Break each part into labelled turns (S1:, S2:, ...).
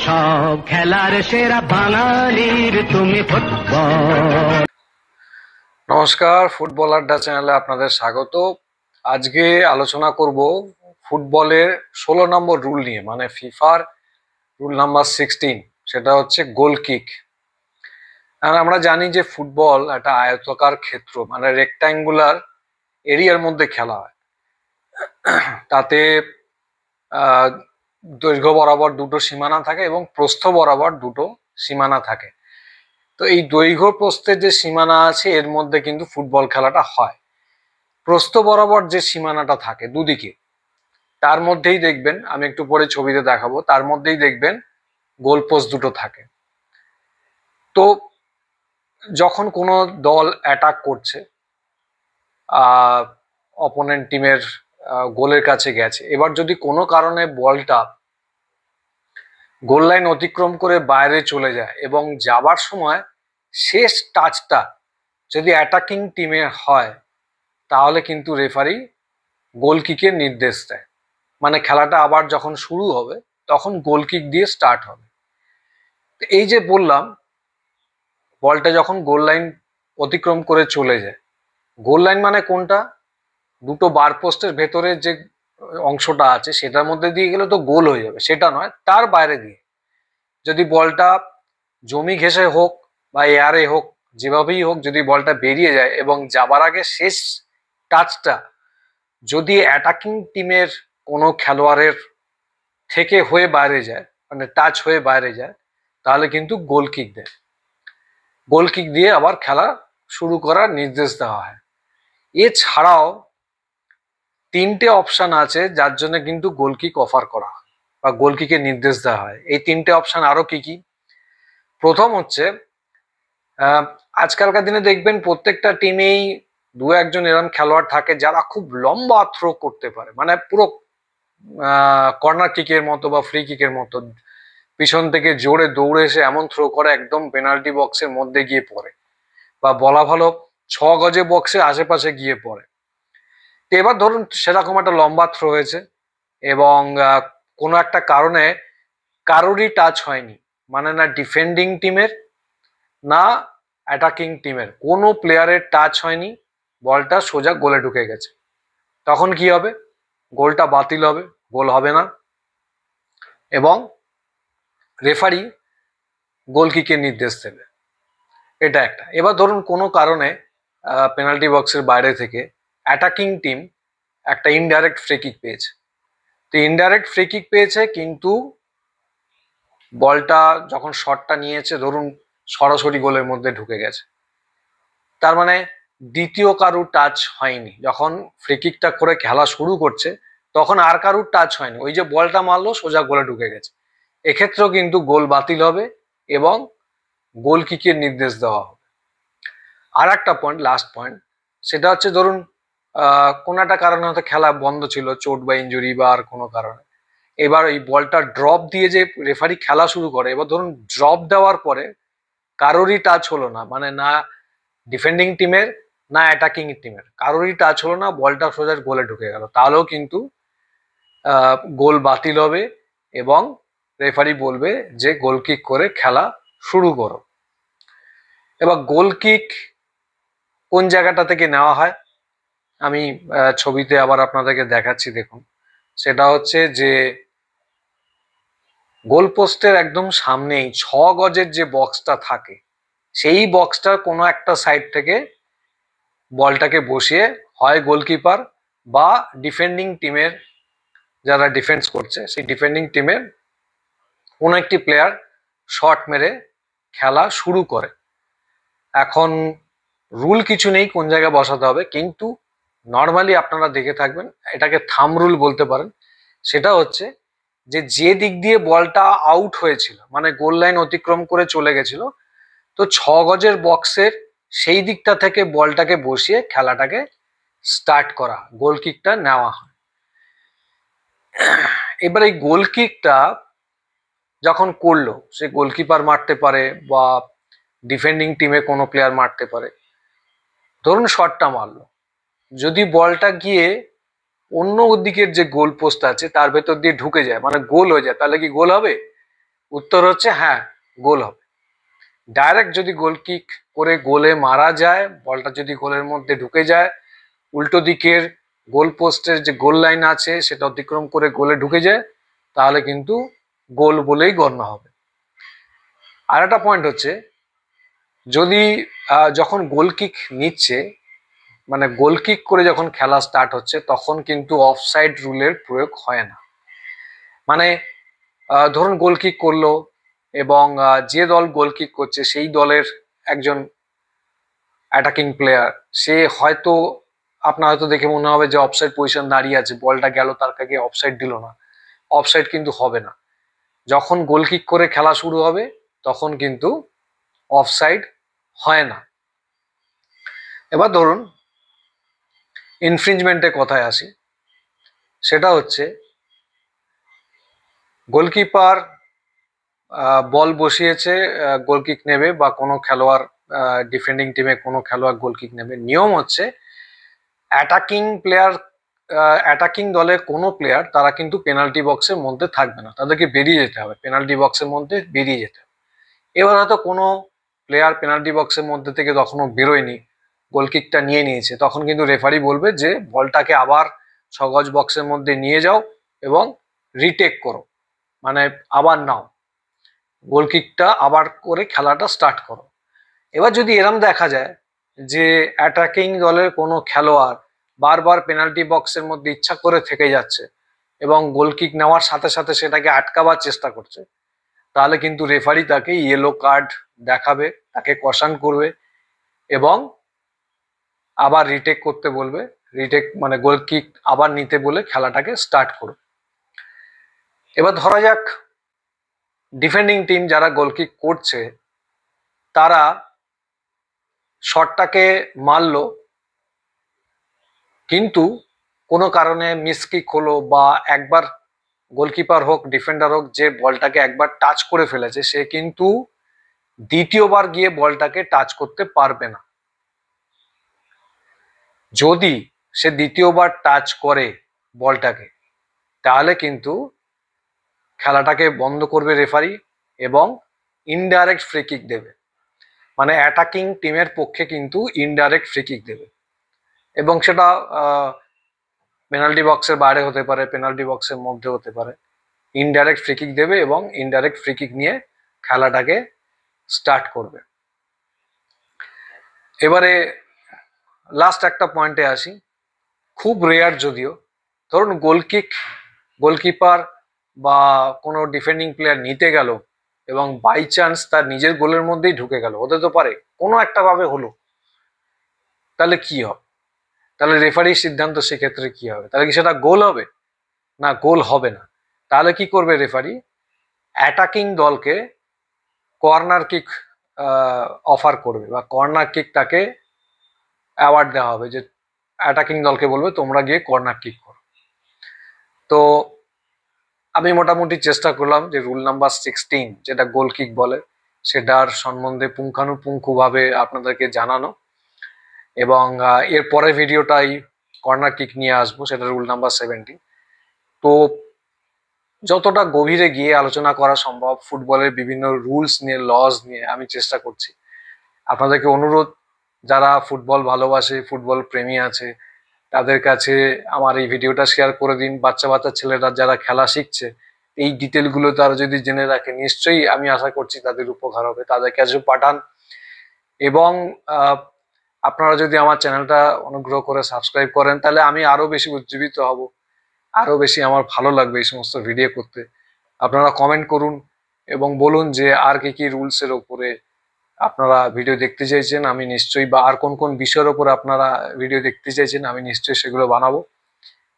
S1: সব খেলার সেরা বাঙালির তুমি ফুটবল।
S2: নমস্কার, ফুটবল আড্ডা চ্যানেলে আপনাদের স্বাগত। আজকে আলোচনা করব ফুটবলের 16 নম্বর রুল নিয়ে, মানে ফিফার রুল নাম্বার 16। সেটা হচ্ছে গোল কিক। আর আমরা জানি যে ফুটবল একটা আয়তাকার ক্ষেত্র, মানে রেক্ট্যাঙ্গুলার এরিয়ার মধ্যে খেলা হয়। তাতে দৈর্ঘ্য বরাবর দুটো সীমানা থাকে এবং প্রস্থ বরাবর দুটো সীমানা থাকে। তো এই দৈর্ঘ্য প্রস্থের যে সীমানা আছে এর মধ্যে কিন্তু ফুটবল খেলাটা হয়। প্রস্থ বরাবর যে সীমানাটা থাকে দুদিকে, তার মধ্যেই দেখবেন, আমি একটু পরে ছবিতে দেখাবো, তার মধ্যেই দেখবেন গোল পোস্ট দুটো থাকে। তো যখন কোনো দল অ্যাটাক করছে, অপোনেন্ট টিমের গোলের কাছে গেছে, এবার যদি কোনো কারণে বলটা গোল লাইন অতিক্রম করে বাইরে চলে যায় এবং যাবার সময় শেষ টাচটা যদি অ্যাটাকিং টিমের হয়, তাহলে কিন্তু রেফারি গোল কিকের নির্দেশ দেয়। মানে খেলাটা আবার যখন শুরু হবে তখন গোল কিক দিয়ে স্টার্ট হবে। এই যে বললাম, বলটা যখন গোল লাইন অতিক্রম করে চলে যায়, গোল লাইন মানে কোনটা? দুটো বার পোস্টের ভেতরে যে অংশটা আছে সেটার মধ্যে দিয়ে গেলে তো গোল হয়ে যাবে, সেটা নয়, তার বাইরে দিয়ে যদি বলটা জমি ঘেঁষে হোক বা এয়ারে হোক, যেভাবেই হোক, যদি বলটা বেরিয়ে যায় এবং যাবার আগে শেষ টাচটা যদি অ্যাটাকিং টিমের কোনো খেলোয়াড়ের থেকে হয়ে বাইরে যায়, মানে টাচ হয়ে বাইরে যায়, তাহলে কিন্তু গোল কিক দেয়। গোল কিক দিয়ে আবার খেলা শুরু করার নির্দেশ দেওয়া হয়। এছাড়াও তিনটে অপশন আছে যার জন্য কিন্তু গোল কিক অফার করা হয় বা গোল কিকের নির্দেশ দেওয়া হয়। এই তিনটে অপশন আরো কি কি? প্রথম হচ্ছে, আজকালকার দিনে দেখবেন প্রত্যেকটা টিমেই দু একজন এরকম খেলোয়াড় থাকে যারা খুব লম্বা থ্রো করতে পারে, মানে পুরো কর্নার কিকের মতো বা ফ্রি কিকের মতো পিছন থেকে জোরে দৌড়ে এসে এমন থ্রো করে একদম পেনাল্টি বক্সের মধ্যে গিয়ে পড়ে, বা বলা ভালো 6 গজে বক্সের আশেপাশে গিয়ে পড়ে। তো এবার ধরুন সেরকম একটা লম্বা থ্রো হয়েছে এবং কোনো একটা কারণে কারোরই টাচ হয়নি, মানে না ডিফেন্ডিং টিমের না অ্যাটাকিং টিমের কোনো প্লেয়ারের টাচ হয়নি, বলটা সোজা গোলে ঢুকে গেছে। তখন কি হবে? গোলটা বাতিল হবে, গোল হবে না এবং রেফারি গোল কিকের নির্দেশ দেবে। এটা একটা। এবার ধরুন কোনো কারণে পেনাল্টি বক্সের বাইরে থেকে অ্যাটাকিং টিম একটা ইনডাইরেক্ট ফ্রি কিক পেয়েছে। তো ইনডাইরেক্ট ফ্রি কিক পেয়েছে, কিন্তু বলটা যখন শটটা নিয়েছে ধরুন সরাসরি গোলের মধ্যে ঢুকে গেছে, তার মানে দ্বিতীয় কারুর টাচ হয়নি। যখন ফ্রি কিকটা করে খেলা শুরু করছে তখন আর কারুর টাচ হয়নি, ওই যে বলটা মারলো সোজা গোলে ঢুকে গেছে। এক্ষেত্রেও কিন্তু গোল বাতিল হবে এবং গোল কিকের নির্দেশ দেওয়া হবে। আর একটা পয়েন্ট, লাস্ট পয়েন্ট, সেটা হচ্ছে ধরুন কোনো একটা কারণে হয়তো খেলা বন্ধ ছিল, চোট বা ইনজুরি বা আর কোনো কারণে, এবার এই বলটা ড্রপ দিয়ে যে রেফারি খেলা শুরু করে, এবার ধরুন ড্রপ দেওয়ার পরে কারোরই টাচ হলো না, মানে না ডিফেন্ডিং টিমের না অ্যাটাকিং টিমের কারোরই টাচ হলো না, বলটা সোজা গোলে ঢুকে গেল, তাহলেও কিন্তু গোল বাতিল হবে এবং রেফারি বলবে যে গোল কিক করে খেলা শুরু করো। এবার গোল কিক কোন জায়গাটা থেকে নেওয়া হয় আমি ছবিতে আবার আপনাদেরকে দেখাচ্ছি, দেখুন। সেটা হচ্ছে যে গোল পোস্টের একদম সামনেই 6 গজের যে বক্সটা থাকে, সেই বক্সটার কোনো একটা সাইড থেকে বলটাকে বসিয়ে হয় গোলকিপার বা ডিফেন্ডিং টিমের যারা ডিফেন্স করছে সেই ডিফেন্ডিং টিমের কোনো একটি প্লেয়ার শট মেরে খেলা শুরু করে। এখন রুল কিছু নেই কোন জায়গায় বসাতে হবে, কিন্তু নর্মালি আপনারা দেখে থাকবেন, এটাকে থাম রুল বলতে পারেন। সেটা হচ্ছে যে যে দিক দিয়ে বলটা আউট হয়েছিল, মানে গোল লাইন অতিক্রম করে চলে গেছিল, তো 6 গজের বক্সের সেই দিকটা থেকে বলটাকে বসিয়ে খেলাটাকে স্টার্ট করা, গোল কিকটা নেওয়া হয়। এবার এই গোল কিকটা যখন করলো, সে গোলকিপার মারতে পারে বা ডিফেন্ডিং টিমে কোনো প্লেয়ার মারতে পারে। ধরুন শটটা মারলো, যদি বলটা গিয়ে অন্য দিকের যে গোল পোস্ট আছে তার ভেতর দিয়ে ঢুকে যায়, মানে গোল হয়ে যায়, তাহলে কি গোল হবে? উত্তর হচ্ছে হ্যাঁ, গোল হবে। ডাইরেক্ট যদি গোল কিক করে গোলে মারা যায়, বলটা যদি গোলের মধ্যে ঢুকে যায়, উল্টো দিকের গোল পোস্টের যে গোল লাইন আছে সেটা অতিক্রম করে গোলে ঢুকে যায়, তাহলে কিন্তু গোল বলেই গণ্য হবে। আর একটা পয়েন্ট হচ্ছে, যদি যখন গোল কিক নিচ্ছে, মানে গোল কিক করে যখন খেলা স্টার্ট হচ্ছে, তখন কিন্তু অফসাইড রুলের প্রয়োগ হয় না। মানে ধরুন গোল কিক করলো এবং যে দল গোল কিক করছে সেই দলের একজন অ্যাটাকিং প্লেয়ার, সে হয়তো, আপনার হয়তো দেখে মনে হবে যে অফসাইড পজিশন দাঁড়িয়ে আছে, বলটা গেল তার কাছে, অফসাইড দিল না। অফসাইড কিন্তু হবে না। যখন গোল কিক করে খেলা শুরু হবে তখন কিন্তু অফসাইড হয় না। এবার ধরুন ইনফ্রিঞ্জমেন্টের কথায় আসি। সেটা হচ্ছে গোলকিপার বল বসিয়েছে, গোল কিক নেবে, বা কোনো খেলোয়াড় ডিফেন্ডিং টিমে কোনো খেলোয়াড় গোল কিক নেবে। নিয়ম হচ্ছে অ্যাটাকিং দলের কোনো প্লেয়ার তারা কিন্তু পেনাল্টি বক্সের মধ্যে থাকবে না, তাদেরকে বেরিয়ে যেতে হবে, পেনাল্টি বক্সের মধ্যে বেরিয়ে যেতে হবে। এবার হয়তো কোনো প্লেয়ার পেনাল্টি বক্সের মধ্যে থেকে তখনও বেরোয়নি, গোল কিকটা নিয়ে নিয়েছে, তখন কিন্তু রেফারি বলবে যে বলটাকে আবার 6 গজ বক্সের মধ্যে নিয়ে যাও এবং রিটেক করো, মানে আবার নাও, গোল কিকটা আবার করে খেলাটা স্টার্ট করো। এবার যদি এরম দেখা যায় যে অ্যাটাকিং দলের কোনো খেলোয়াড় বারবার পেনাল্টি বক্সের মধ্যে ইচ্ছা করে থেকে যাচ্ছে এবং গোল কিক নেওয়ার সাথে সাথে সেটাকে আটকাবার চেষ্টা করছে, তাহলে কিন্তু রেফারি তাকে ইয়েলো কার্ড দেখাবে, তাকে কশান করবে এবং আবার রিটেক করতে বলবে, রিটেক মানে গোল কিক আবার নিতে বলে খেলাটাকে স্টার্ট করবে। এবার ধরা যাক ডিফেন্ডিং টিম যারা গোল কিক করছে তারা শটটাকে মারলো, কিন্তু কোনো কারণে মিসকিক হলো, বা একবার গোলকিপার হোক ডিফেন্ডার হোক যে বলটাকে একবার টাচ করে ফেলেছে সে কিন্তু দ্বিতীয়বার গিয়ে বলটাকে টাচ করতে পারবে না। যদি সে দ্বিতীয়বার টাচ করে বলটাকে, তাহলে কিন্তু খেলাটাকে বন্ধ করবে রেফারি এবং ইনডাইরেক্ট ফ্রি কিক দেবে, মানে অ্যাটাকিং টিমের পক্ষে কিন্তু ইনডাইরেক্ট ফ্রি কিক দেবে। এবং সেটা পেনাল্টি বক্সের বাইরে হতে পারে, পেনাল্টি বক্সের মধ্যে হতে পারে, ইনডাইরেক্ট ফ্রি কিক দেবে এবং ইনডাইরেক্ট ফ্রি কিক নিয়ে খেলাটাকে স্টার্ট করবে। এবারে লাস্ট একটা পয়েন্টে আসি, খুব রেয়ার যদিও, ধরুন গোলকিপার বা কোনো ডিফেন্ডিং প্লেয়ার নিতে গেল এবং বাই চান্স তার নিজের গোলের মধ্যেই ঢুকে গেল, হতে তো পারে, কোনো একটা ভাবে হলো, তাহলে কি হবে? তাহলে রেফারির সিদ্ধান্ত সেক্ষেত্রে কি হবে? তাহলে কি সেটা গোল হবে? না, গোল হবে না। তাহলে কি করবে রেফারি? অ্যাটাকিং দলকে কর্নার কিক অফার করবে, বা কর্নার কিক তাকে অ্যাওয়ার্ড দেওয়া হবে, যে অ্যাটাকিং দলকে বলবে তোমরা গিয়ে কর্নার কিক করো। তো আমি মোটামুটি চেষ্টা করলাম যে রুল নাম্বার 16 যেটা গোল কিক বলে সেটার সম্বন্ধে পুঙ্খানুপুঙ্খভাবে আপনাদেরকে জানানো, এবং এর পরের ভিডিওটাই কর্নার কিক নিয়ে আসবো, সেটা রুল নাম্বার 17। তো যতটা গভীরে গিয়ে আলোচনা করা সম্ভব ফুটবলের বিভিন্ন রুলস নিয়ে, লজ নিয়ে আমি চেষ্টা করছি। আপনাদেরকে অনুরোধ, যারা ফুটবল ভালোবাসে, ফুটবল প্রেমী আছে, তাদের কাছে আমার এই ভিডিওটা শেয়ার করে দিন। বাচ্চা বাচ্চা ছেলেরা যারা খেলা শিখছে, এই ডিটেলগুলো তারা যদি জেনে রাখে, নিশ্চয়ই আমি আশা করছি তাদের উপকার হবে। তাদের কাছে পাঠান, এবং আপনারা যদি আমার চ্যানেলটা অনুগ্রহ করে সাবস্ক্রাইব করেন, তাহলে আমি আরো বেশি উজ্জীবিত হব, আরো বেশি আমার ভালো লাগবে এই সমস্ত ভিডিও করতে। আপনারা কমেন্ট করুন এবং বলুন যে আর কি কি রুলসের ওপরে আপনারা ভিডিও দেখতে চাইছেন, আমি নিশ্চয়ই, বা আর কোন কোন বিষয়ের ওপর আপনারা ভিডিও দেখতে চাইছেন, আমি নিশ্চয়ই সেগুলো বানাবো।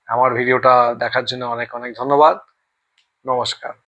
S2: আমার ভিডিওটা দেখার জন্য অনেক অনেক ধন্যবাদ। নমস্কার।